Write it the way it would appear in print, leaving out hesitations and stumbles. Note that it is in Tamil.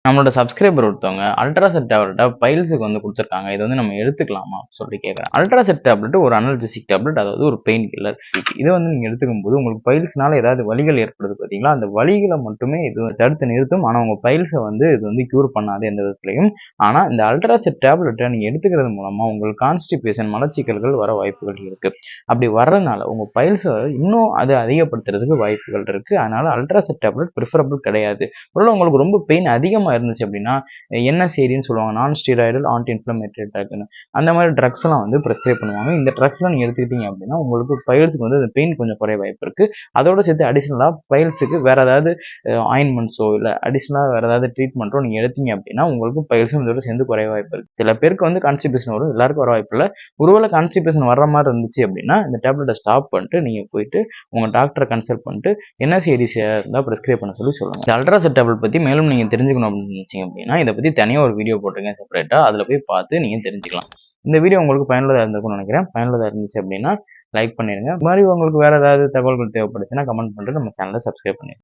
நம்மளோட சப்ஸ்கிரைபர் ஒருத்தவங்க அல்ட்ராசெட் டேப்லெட்டை பைல்ஸுக்கு வந்து கொடுத்துருக்காங்க. இதை வந்து நம்ம எடுத்துக்கலாமா சொல்லிட்டு கேட்குறேன். அல்ட்ராசெட் டேப்லெட் ஒரு அனல்ஜெசிக் டேப்லெட், அதாவது ஒரு பெயின் கில்லர். இதை வந்து நீங்கள் எடுத்துக்கும் போது உங்களுக்கு பைல்ஸ்னால ஏதாவது வலிகள் ஏற்படுது பார்த்தீங்களா, அந்த வலிகளை மட்டுமே இது தடுத்து நிறுத்தும். ஆனால் உங்கள் பைல்ஸை வந்து இது வந்து க்யூர் பண்ணாது எந்த விதத்துலையும். ஆனால் இந்த அல்ட்ராசெட் டேப்லெட்டை நீங்கள் எடுத்துக்கிறது மூலமாக உங்களுக்கு கான்ஸ்டிபேஷன் மலச்சிக்கல்கள் வர வாய்ப்புகள் இருக்குது. அப்படி வர்றதுனால உங்கள் பைல்ஸை இன்னும் அது அதிகப்படுத்துறதுக்கு வாய்ப்புகள் இருக்குது. அதனால் அல்ட்ராசெட் டேப்லெட் ப்ரிஃபரபிள் கிடையாது. ஒருவேளை உங்களுக்கு ரொம்ப பெயின் அதிகமாக இருந்துச்சு அப்படின்னா என்எஸ்ஏடின்னு சொல்லுவாங்க, நான் ஸ்டீராய்டல் ஆன்டி இன்ஃப்ளமேட்டரி ட்ரக்னு. அந்த மாதிரி ட்ரக்ஸ் எல்லாம் வந்து ப்ரிஸ்கிரைப் பண்ணுவாங்க. இந்த ட்ரக்ஸ்லாம் நீங்கள் எடுத்துக்கிட்டீங்க அப்படின்னா உங்களுக்கு பைல்ஸுக்கு வந்து அந்த பெயின் கொஞ்சம் குறைய வாய்ப்பு இருக்குது. அதோட சேர்த்து அடிஷ்னலாக பைல்ஸுக்கு வேறு ஏதாவது ஆயின்மெண்ட்ஸோ இல்லை அடிஷ்னலாக வேறு ஏதாவது ட்ரீட்மெண்ட்டோ நீங்கள் எடுத்தீங்க அப்படின்னா உங்களுக்கு பைல்ஸும் இதோட சேர்ந்து குறைய வாய்ப்பு இருக்குது. சில பேருக்கு வந்து கான்ஸ்டிபேஷன் வரும், எல்லாருக்கும் வர வாய்ப்பு இல்லை. ஒருவேளை கான்ஸ்டிபேஷன் வர்ற மாதிரி இருந்துச்சு அப்படின்னா இந்த டேப்லெட்டை ஸ்டாப் பண்ணிட்டு நீங்கள் போயிட்டு உங்கள் டாக்டரை கன்சல்ட் பண்ணிட்டு என்எஸ்ஏடிஸ் இருந்தால் ப்ரிஸ்கிரைப் பண்ண சொல்லுங்கள். இந்த அல்ட்ராசெட் டேப்லெட் பற்றி மேலும் நீங்கள் தெரிஞ்சுக்கணும் அப்படின்னு நினச்சிங்க அப்படின்னா இதை பற்றி தனியாக ஒரு வீடியோ போட்டிருக்கேன் செப்பரேட்டாக, அதில் போய் பார்த்து நீங்கள் தெரிஞ்சுக்கலாம். இந்த வீடியோ உங்களுக்கு பயனுள்ளதாக இருந்திருக்கும்னு நினைக்கிறேன். பயனுள்ளதாக இருந்துச்சு அப்படின்னா லைக் பண்ணிடுங்க. இது மாதிரி உங்களுக்கு வேறு ஏதாவது தகவல்கள் தேவைப்படுச்சுன்னா கமெண்ட் பண்ணிட்டு நம்ம சேனலை சப்ஸ்கிரைப் பண்ணிடுங்க.